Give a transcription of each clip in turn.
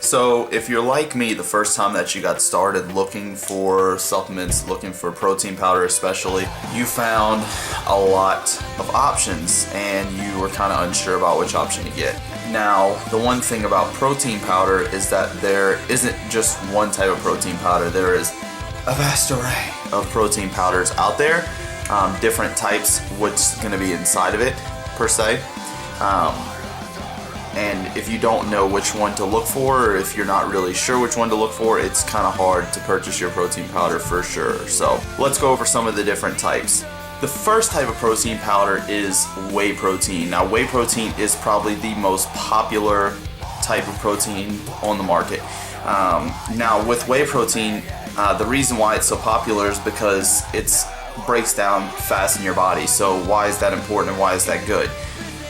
So if you're like me, the first time that you got started looking for supplements, looking for protein powder especially, you found a lot of options and you were kind of unsure about which option to get. Now, the one thing about protein powder is that there isn't just one type of protein powder. There is a vast array of protein powders out there, different types, what's going to be inside of it per se. And if you don't know which one to look for, or if you're not really sure which one to look for, it's kind of hard to purchase your protein powder for sure. So let's go over some of the different types. The first type of protein powder is whey protein. Now, whey protein is probably the most popular type of protein on the market. Now, with whey protein, the reason why it's so popular is because it breaks down fast in your body. So why is that important and why is that good?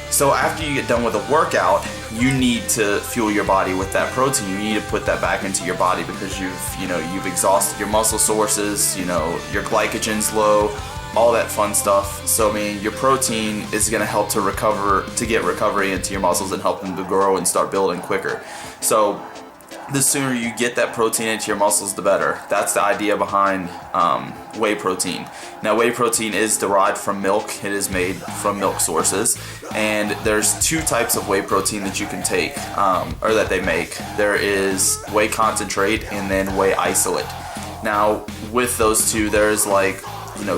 So after you get done with a workout, you need to fuel your body with that protein. You need to put that back into your body because you've exhausted your muscle sources, your glycogen's low, all that fun stuff. So your protein is going to help to get recovery into your muscles and help them to grow and start building quicker. So the sooner you get that protein into your muscles, the better. That's the idea behind whey protein. Now, whey protein is derived from milk. It is made from milk sources. And there's two types of whey protein that you can take, or that they make. There is whey concentrate and then whey isolate. Now, with those two, there's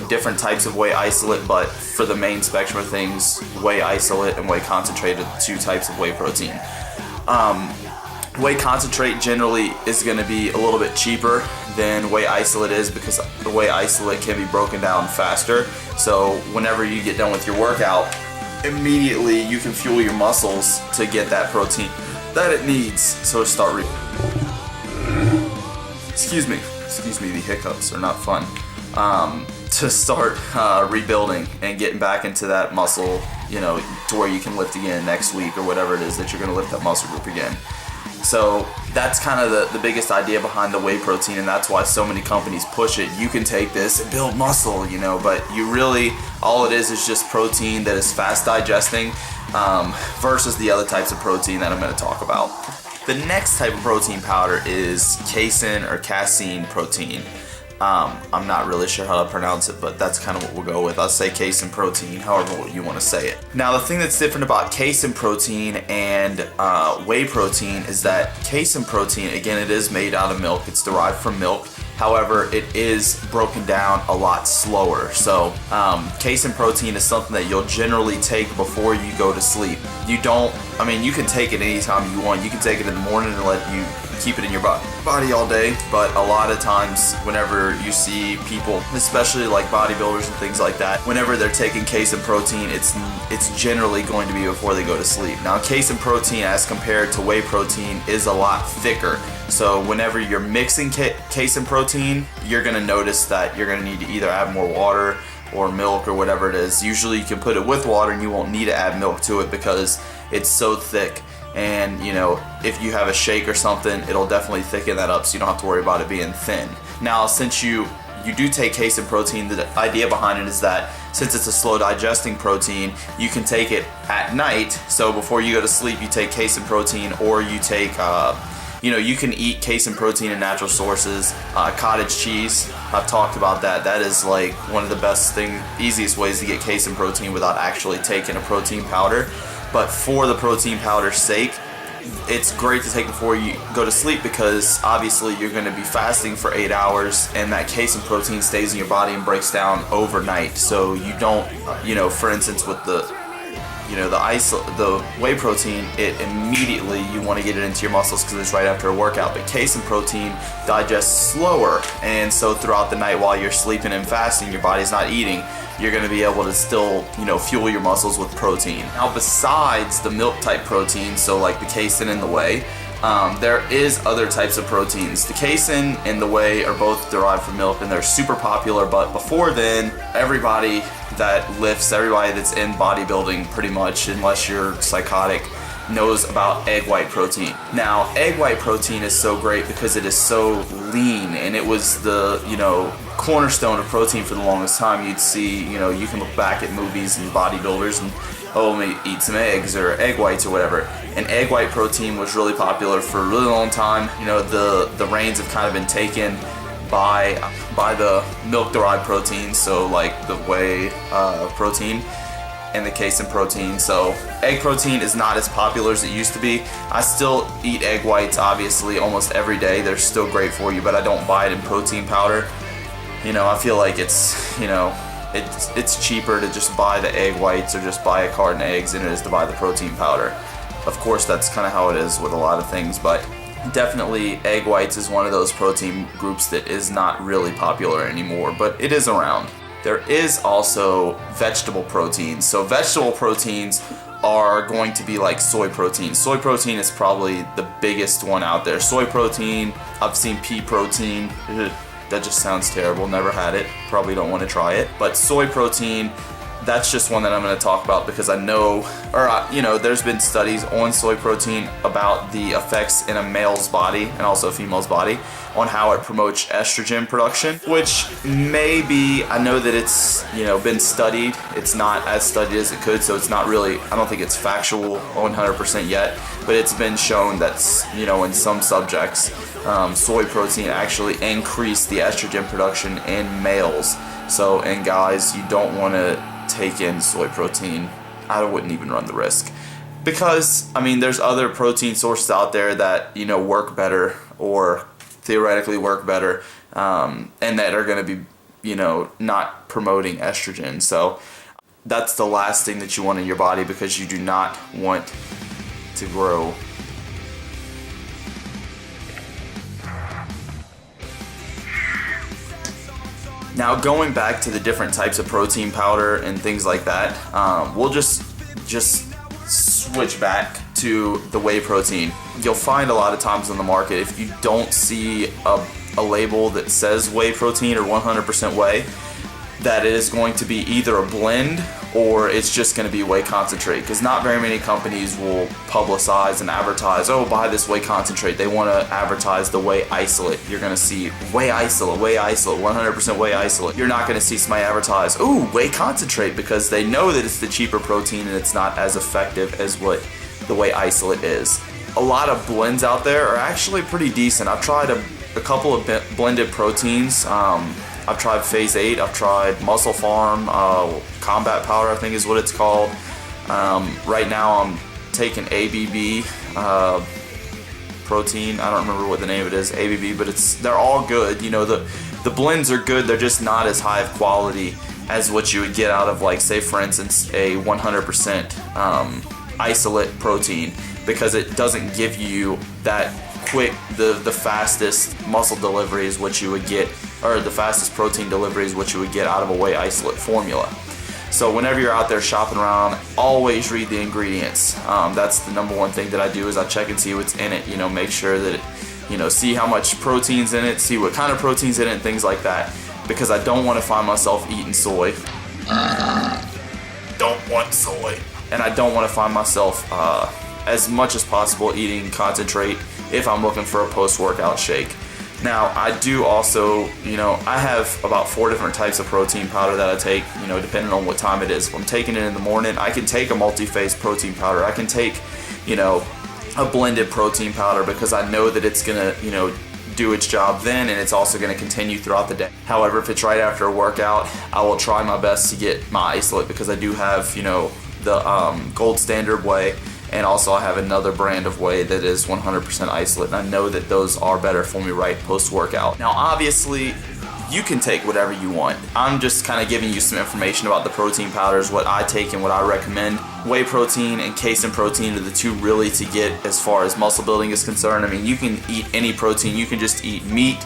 different types of whey isolate, but for the main spectrum of things, whey isolate and whey concentrate are the two types of whey protein. Whey concentrate generally is going to be a little bit cheaper than whey isolate is because the whey isolate can be broken down faster. So whenever you get done with your workout, immediately you can fuel your muscles to get that protein that it needs. So start excuse me, the hiccups are not fun. To start rebuilding and getting back into that muscle, to where you can lift again next week or whatever it is that you're going to lift that muscle group again. So that's kind of the biggest idea behind the whey protein, and that's why so many companies push it. You can take this and build muscle, but you really, all it is just protein that is fast digesting versus the other types of protein that I'm going to talk about. The next type of protein powder is casein or casein protein. I'm not really sure how to pronounce it, but that's kind of what we'll go with. I'll say casein protein, however you want to say it. Now, the thing that's different about casein protein and whey protein is that casein protein, again, it is made out of milk. It's derived from milk. However, it is broken down a lot slower. So casein protein is something that you'll generally take before you go to sleep. You can take it anytime you want. You can take it in the morning and let you keep it in your body all day, but a lot of times whenever you see people, especially like bodybuilders and things like that, whenever they're taking casein protein, it's generally going to be before they go to sleep. Now, casein protein as compared to whey protein is a lot thicker. So whenever you're mixing casein protein, you're going to notice that you're going to need to either add more water or milk or whatever it is. Usually you can put it with water and you won't need to add milk to it because it's so thick. And if you have a shake or something, it'll definitely thicken that up so you don't have to worry about it being thin. Now, since you do take casein protein, the idea behind it is that since it's a slow digesting protein, you can take it at night. So before you go to sleep, you take casein protein, or you take you can eat casein protein in natural sources. Cottage cheese, I've talked about that. That is like one of the easiest ways to get casein protein without actually taking a protein powder. But for the protein powder's sake, it's great to take before you go to sleep because obviously you're going to be fasting for 8 hours and that casein protein stays in your body and breaks down overnight. So you don't, for instance, with the whey protein, it immediately you want to get it into your muscles because it's right after a workout. But casein protein digests slower, and so throughout the night while you're sleeping and fasting, your body's not eating. You're going to be able to still, fuel your muscles with protein. Now, besides the milk type protein, so like the casein and the whey, there is other types of proteins. The casein and the whey are both derived from milk, and they're super popular. But before then, everybody that lifts, everybody that's in bodybuilding pretty much, unless you're psychotic, knows about egg white protein. Now, egg white protein is so great because it is so lean, and it was the, cornerstone of protein for the longest time. You'd see, you can look back at movies and bodybuilders, and oh, let me eat some eggs or egg whites or whatever. And egg white protein was really popular for a really long time. You know, the reins have kind of been taken by the milk-derived protein, so like the whey protein and the casein protein. So egg protein is not as popular as it used to be. I still eat egg whites, obviously, almost every day. They're still great for you, but I don't buy it in protein powder. You know, I feel like it's, you know, it's cheaper to just buy the egg whites or just buy a carton of eggs than it is to buy the protein powder. Of course, that's kind of how it is with a lot of things, but definitely egg whites is one of those protein groups that is not really popular anymore, but it is around. There is also vegetable proteins. So vegetable proteins are going to be like soy protein. Soy protein is probably the biggest one out there. Soy protein, I've seen pea protein. That just sounds terrible. Never had it. Probably don't want to try it. But soy protein, that's just one that I'm going to talk about because I know, you know, there's been studies on soy protein about the effects in a male's body and also a female's body on how it promotes estrogen production, which may be, I know that it's, you know, been studied. It's not as studied as it could, so it's not really, I don't think it's factual 100% yet, but it's been shown that, you know, in some subjects, soy protein actually increased the estrogen production in males. So, and guys, you don't want to take in soy protein. I wouldn't even run the risk. Because, I mean, there's other protein sources out there that, you know, work better or theoretically work better, and that are going to be, you know, not promoting estrogen. So that's the last thing that you want in your body because you do not want to grow. Now, going back to the different types of protein powder and things like that, we'll just switch back to the whey protein. You'll find a lot of times on the market, if you don't see a label that says whey protein or 100% whey, that it is going to be either a blend or it's just going to be whey concentrate, because not very many companies will publicize and advertise, oh, buy this whey concentrate. They want to advertise the whey isolate. You're going to see whey isolate, 100% whey isolate. You're not going to see somebody advertise, ooh, whey concentrate, because they know that it's the cheaper protein and it's not as effective as what the whey isolate is. A lot of blends out there are actually pretty decent. I've tried a couple of blended proteins. I've tried Phase 8, I've tried Muscle Farm, Combat Powder I think is what it's called. Right now I'm taking ABB protein, I don't remember what the name of it is, ABB, but they're all good. You know, the blends are good, they're just not as high of quality as what you would get out of, like, say for instance, a 100% isolate protein, because it doesn't give you that quick, the fastest muscle delivery is what you would get, or the fastest protein delivery is what you would get out of a whey isolate formula. So whenever you're out there shopping around, always read the ingredients. That's the number one thing that I do, is I check and see what's in it. You know, make sure that it, you know, see how much protein's in it, see what kind of protein's in it, and things like that. Because I don't want to find myself eating soy. Don't want soy. And I don't want to find myself, as much as possible, eating concentrate if I'm looking for a post-workout shake. Now, I do also, you know, I have about 4 different types of protein powder that I take, you know, depending on what time it is. If I'm taking it in the morning, I can take a multi-phase protein powder. I can take, you know, a blended protein powder, because I know that it's gonna, you know, do its job then, and it's also gonna continue throughout the day. However, if it's right after a workout, I will try my best to get my isolate, because I do have, you know, the gold standard whey, and also I have another brand of whey that is 100% isolate, and I know that those are better for me right post-workout. Now, obviously, you can take whatever you want. I'm just kind of giving you some information about the protein powders, what I take and what I recommend. Whey protein and casein protein are the two really to get as far as muscle building is concerned. I mean, you can eat any protein. You can just eat meat,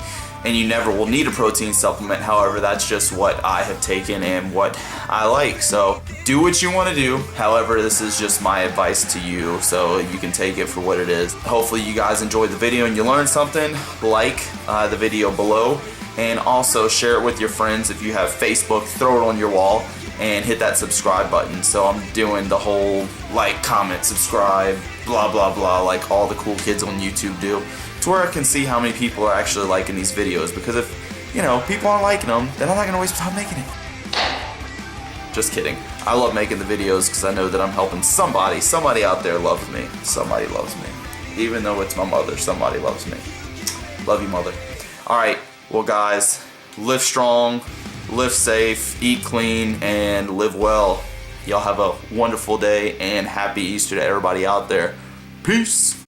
and you never will need a protein supplement. However, that's just what I have taken and what I like. So do what you want to do. However, this is just my advice to you, so you can take it for what it is. Hopefully you guys enjoyed the video and you learned something. Like the video below, and also share it with your friends. If you have Facebook, throw it on your wall and hit that subscribe button. So I'm doing the whole like, comment, subscribe, blah blah blah, like all the cool kids on YouTube do, to where I can see how many people are actually liking these videos. Because if, you know, people aren't liking them, then I'm not going to waste time making it. Just kidding. I love making the videos because I know that I'm helping somebody. Somebody out there loves me. Somebody loves me. Even though it's my mother, somebody loves me. Love you, mother. Alright, well guys, live strong, live safe, eat clean, and live well. Y'all have a wonderful day, and happy Easter to everybody out there. Peace!